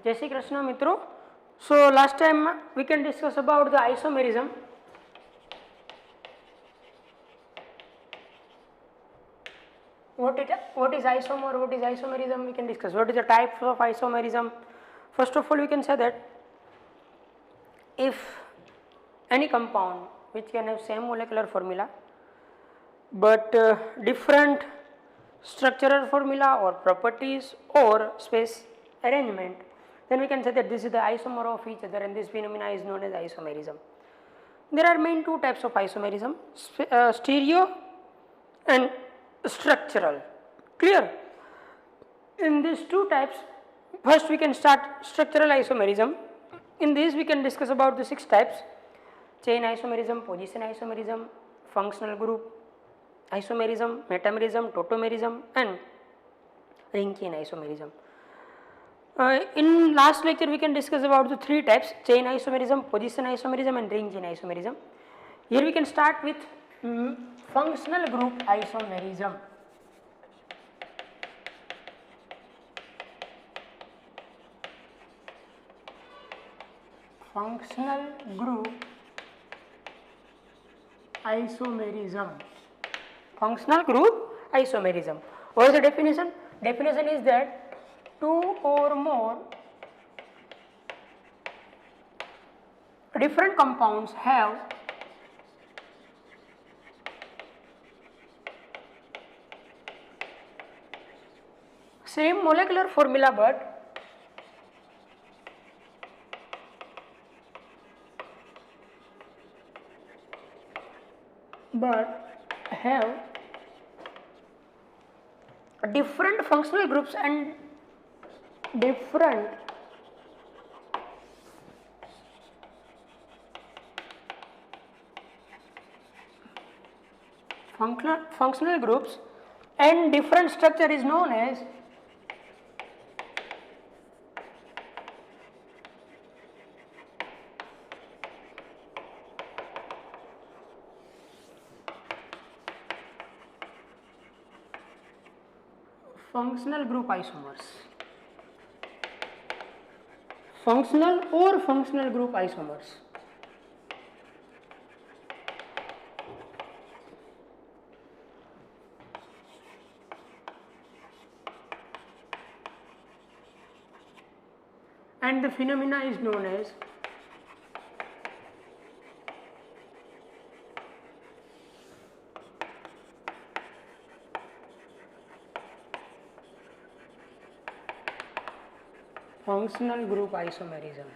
Jai Shri Krishna Mitro. So last time we can discuss about the isomerism. What is isomer, what is isomerism, we can discuss. What is the types of isomerism? First of all, we can say that if any compound which can have same molecular formula but different structural formula or properties or space arrangement, then we can say that this is the isomer of each other, and this phenomena is known as isomerism. There are main two types of isomerism, stereo and structural. Clear? In these two types, first we can start structural isomerism. In this we can discuss about the 6 types: chain isomerism, position isomerism, functional group isomerism, metamerism, tautomerism, and ring chain isomerism. In last lecture we can discuss about the 3 types: chain isomerism, position isomerism, and ring chain isomerism. Here we can start with functional group isomerism. Functional group isomerism. Functional group isomerism. What is the definition? Definition is that 2 or more different compounds have same molecular formula but have different functional groups and different functional groups and different structure is known as functional group isomers. Functional or functional group isomers. And the phenomena is known as functional group isomerism.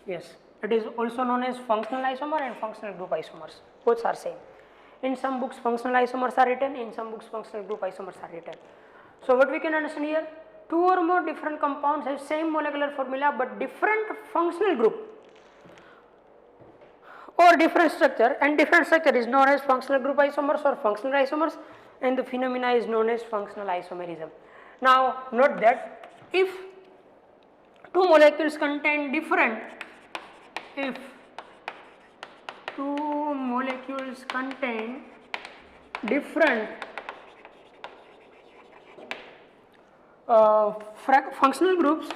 Yes, it is also known as functional isomer and functional group isomers. Both are same. In some books functional isomers are written, in some books functional group isomers are written. So what we can understand here, 2 or more different compounds have same molecular formula but different functional group or different structure, and different structure is known as functional group isomers or functional isomers, and the phenomena is known as functional isomerism. Now note that if 2 molecules contain different, if 2 molecules contain different functional groups,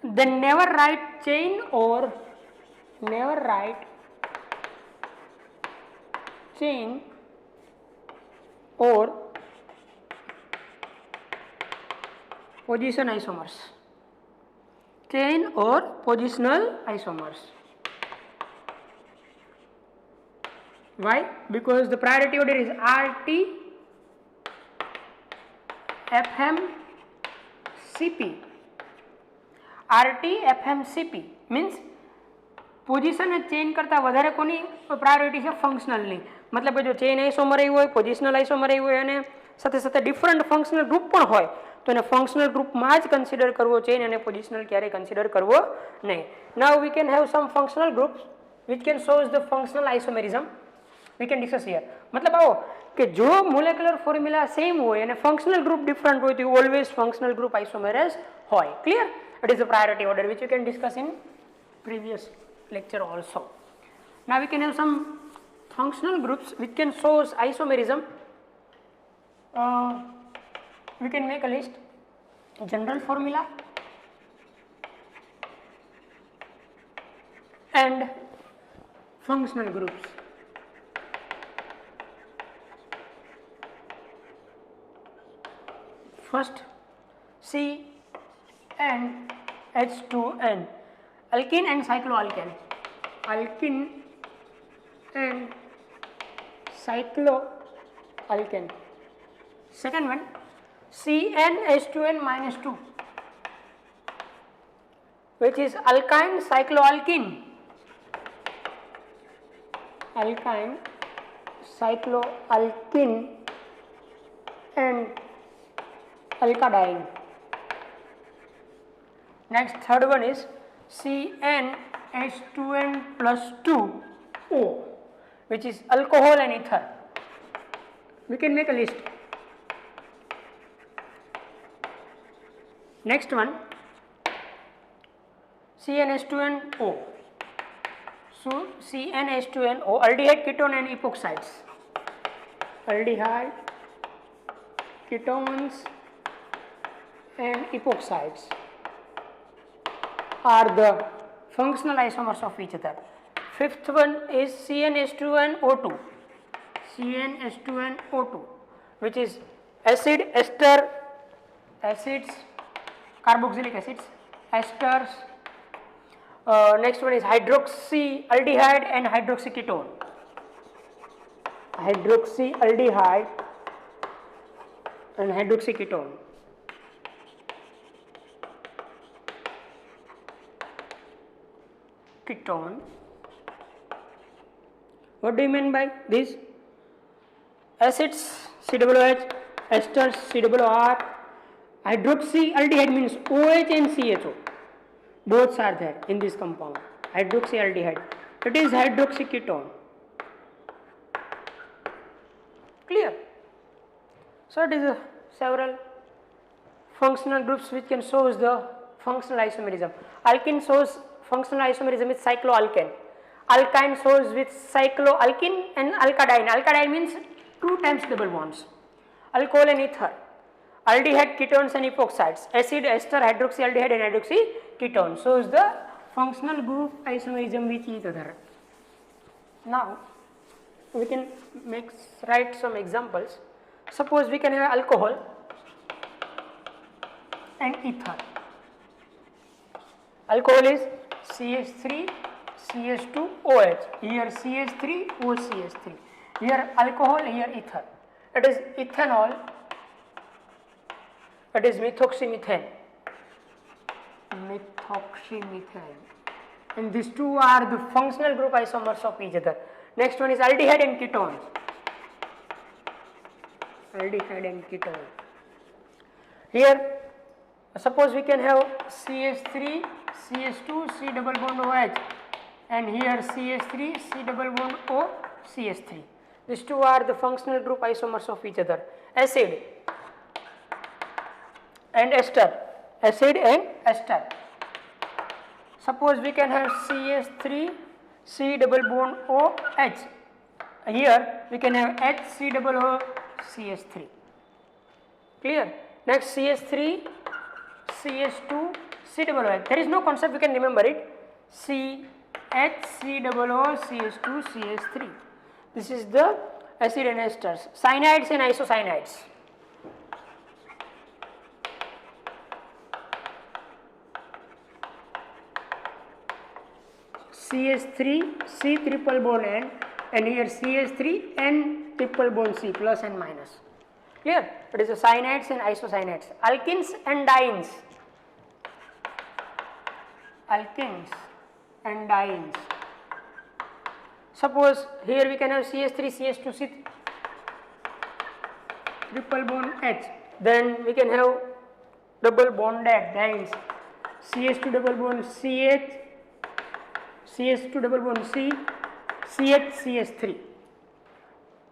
then never write chain or position isomers. Chain or positional isomers. Why? Because the priority order is RT, FM, CP. RT, FM, CP means position chain કરતાં વધારે કોની priority છે? ફંક્શનલની. મતલબ કે જો chain isomer આવી હોય, positional isomer આવી હોય અને સાથે સાથે ડિફરન્ટ ફંક્શનલ ગ્રુપ પણ હોય તો એને ફંક્શનલ ગ્રુપમાં જ કન્સિડર કરવો, ચેન અને પોઝિશનલ ક્યારેય કન્સિડર કરવો નહીં. Now we can have some functional groups which can shows the functional isomerism. We can discuss here. મતલબ આવો કે જો મોલેક્યુલર ફોર્મ્યુલા સેમ હોય અને ફંક્શનલ ગ્રુપ ડિફરન્ટ હોય તો ઓલવેઝ ફંક્શનલ ગ્રુપ આઇસોમેરેઝ હોય. Clear? It is the priority order which you can discuss in previous lecture also. Now we can have some functional groups which can show isomerism, we can make a list. General formula and functional groups. First, C and H2N, alkene and cycloalkane, alkene and cycloalkane. Second one, CnH2n minus 2, which is alkyne cycloalkene, alkyne cycloalkene and alkadiene. Next, third one is CnH2n plus 2O, which is alcohol and ether. We can make a list. Next one, CnH2nO. So CnH2nO, aldehyde, ketone and epoxides. Aldehyde, ketones and epoxides are the functional isomers of each other. Fifth one is CnH2nO2, CnH2nO2, which is acid, ester, acids, carboxylic acids, esters. Next one is hydroxyaldehyde and hydroxyketone, hydroxyaldehyde and hydroxyketone. Ketone. What do you mean by this? Acids COOH, esters COOR, hydroxyaldehyde means OH and CHO. Both are there in this compound. Hydroxyaldehyde. It is hydroxyketone. Clear? So it is several functional groups which can show the functional isomerism. Alkene shows functional isomerism with cycloalkane. Alkyne shows with cycloalkene and alkadiene. Alkadiene means 2 times double bonds. Alcohol and ether. Aldehyde, ketones and epoxides. Acid, ester, hydroxyaldehyde and hydroxyketone shows the functional group isomerism with each other. Now we can write some examples. Suppose we can have alcohol and ether. Alcohol is CH3 CH2 OH. Here CH3 OCH3. Here alcohol, here ether. It is ethanol. It is methoxymethane. Methoxymethane. And these two are the functional group isomers of each other. Next one is aldehyde and ketones. Aldehyde and ketone. Here, suppose we can have CH3, CH2, C double bond OH, and here CH3, C double bond O, CH3. These two are the functional group isomers of each other. Acid and ester. Acid and ester. Suppose we can have CH3, C double bond OH. Here we can have H, C double O, CH3. Clear? Next CH3, CH2, C double O. There is no concept, we can remember it. C, H, C double O, CH2, CH3. This is the acid and esters. Cyanides and isocyanides. CH3, C triple bond N, and here CH3, N triple bond C, plus and minus. Clear? It is the cyanides and isocyanides. Alkenes and dienes. Alkenes and dienes. Suppose here we can have CH3, CH2, C triple bond H. Then we can have double bonded dienes. CH2 double bond CH, CH2 double bond C, CH, CH3.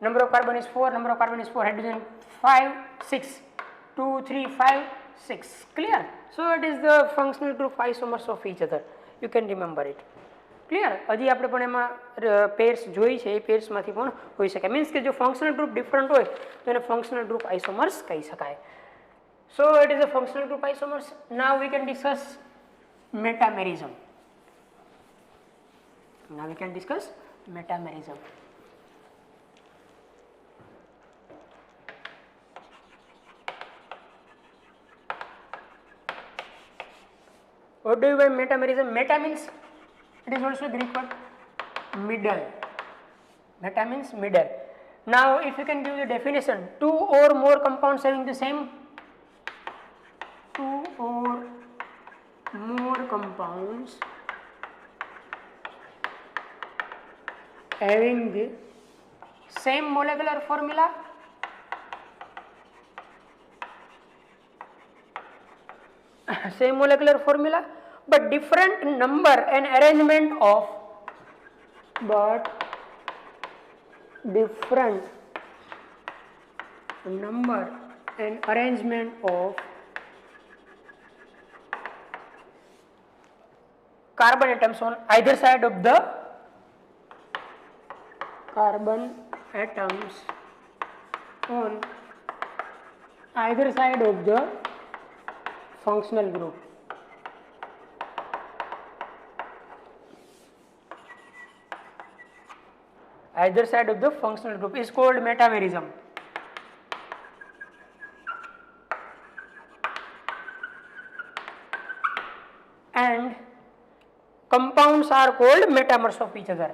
Number of carbon is 4, number of carbon is 4, hydrogen 5, 6, 2, 3, 5, 6. Clear? So it is the functional group isomers of each other. You can remember it. Clear. હજી આપણે પણ એમાં pairs જોઈ છે, એ પેર્સમાંથી પણ હોઈ શકે. Means કે જો ફંક્શનલ ગ્રુપ ડિફરન્ટ હોય તો એને ફંક્શનલ ગ્રુપ આઇસોમર્સ કહી શકાય. So it is a functional group isomers. Now we can discuss metamerism. Now we can discuss metamerism. What do you mean metamerism? Meta means, it is also Greek word, middle. Meta means middle. Now if you can give the definition, two or more compounds having the same, two or more compounds having the same molecular formula but different number and arrangement of carbon atoms on either side of the functional group. Either side of the functional group is called metamerism. And compounds are called metamorphs of each other.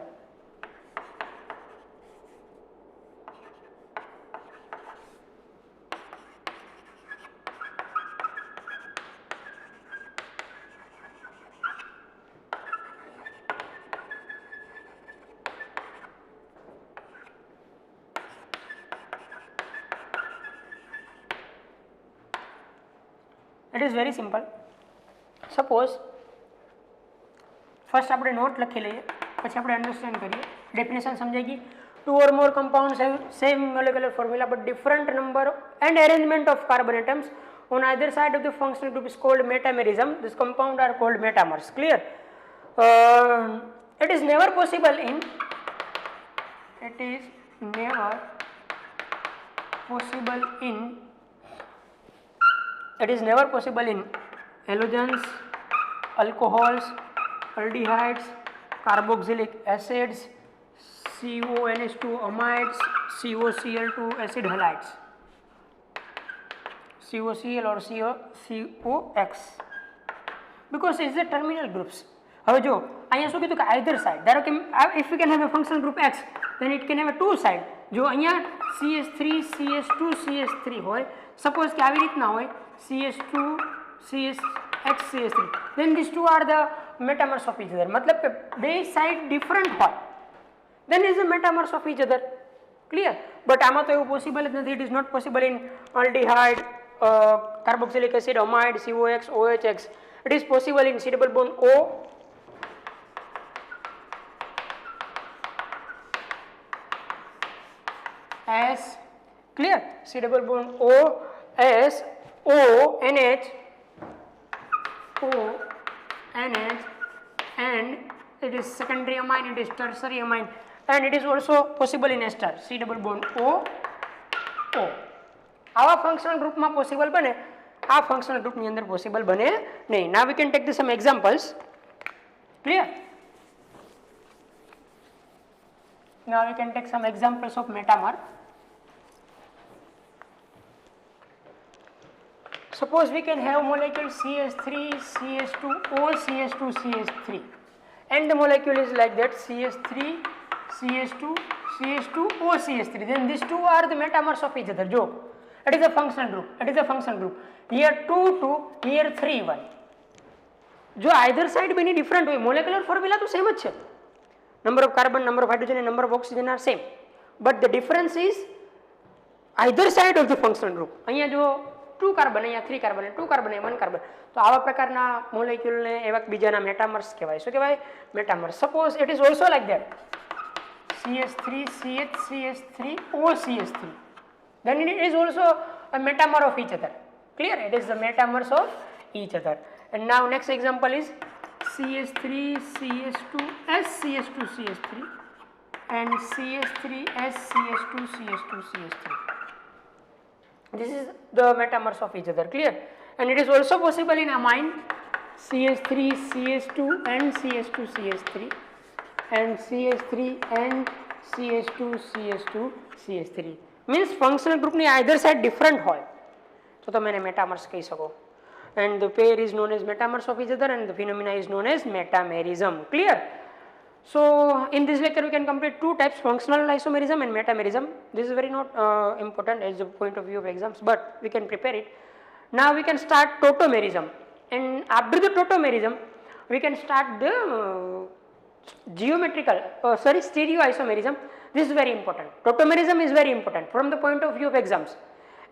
It is very simple. Suppose first આપણે not લખી લઈએ, પછી આપણે understand કરીએ. Definition સમજાઈ ગઈ. Two or more compounds have same molecular formula but different number and arrangement of carbon atoms on either side of the functional group is called metamerism. This compound are called metamers. Clear? It is never possible in halogens, alcohols, aldehydes, carboxylic acids, CONH2 amides, COCl2 acid halides, COCl or COX, because it's the terminal groups. હવે જો અહીંયા શું કીધું કે either side, ધારો કે if we can have a functional group X then it can have a two side. જો અહીંયા CH3 CH2 CH3 હોય, suppose કે આવી રીતના હોય CH2 CH CH3, then these two are the metamers of each other. मतलब કે બે side different હોય, then is the metamers of each other. Clear? But આમાં તો એવું possible જ નથી. It is not possible in aldehyde, carboxylic acid, amide, COX, OHX. It is possible in C double bond O, S. Clear? C double bond O, S, O, NH, and it is secondary amine, it is tertiary amine, and it is also possible in ester, C double bond O, O. આવા functional group માં possible બને, આ functional group ની અંદર possible બને નહીં. Now we can take some examples. Clear? Now we can take some examples of metamer. Suppose we can have molecule CH3 CH2O CH2 CH3 and the molecule is like that CH3 CH2 CH2O CH3, then these two are the metamers of each other. Jo, it is a functional group. Here 2 2, here 3 1. જો either side બેની different હોય, molecular formula તો same જ છે. Number of carbon, number of hydrogen and number of oxygen are same, but the difference is either side of the functional group. અહીંયા જો 2 carbon, અહીંયા 3 carbon, 2 carbon, 1 carbon, તો આવા પ્રકારના મોલેક્યુલને એવા બીજાના મેટામર્સ કહેવાય. શું કહેવાય? Metamers. Suppose it is also like that CH3 CH CH3 O CH3, then it is also a metamer of each other. Clear? It is the metamers of each other. And now next example is CH3 CH2 S CH2 CH3 and CH3 S CH2 CH2 CH3. This is the metamers of each other, clear? And it is also possible in amine CH3 CH2 and CH2 CH3 and CH3 and CH2 CH2 CH3 means functional group ની either side different હોય તો તમે એને metamers કહી શકો, and the pair is known as metamers of each other and the phenomena is known as metamerism, clear? So in this lecture we can complete two types, functional isomerism and metamerism. This is very not important as the point of view of exams, but we can prepare it. Now we can start tautomerism, and after the tautomerism we can start the stereoisomerism. This is very important. Tautomerism is very important from the point of view of exams,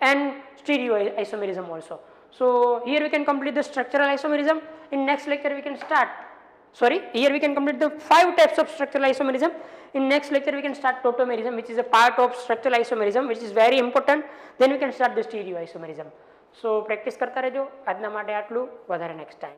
and stereoisomerism also. So here we can complete the structural isomerism. In next lecture we can start, here we can complete the 5 types of structural isomerism. In next lecture we can start tautomerism, which is a part of structural isomerism, which is very important. Then we can start the stereoisomerism. So practice કરતા રહેજો. આજના માટે આટલું, વધારે next time.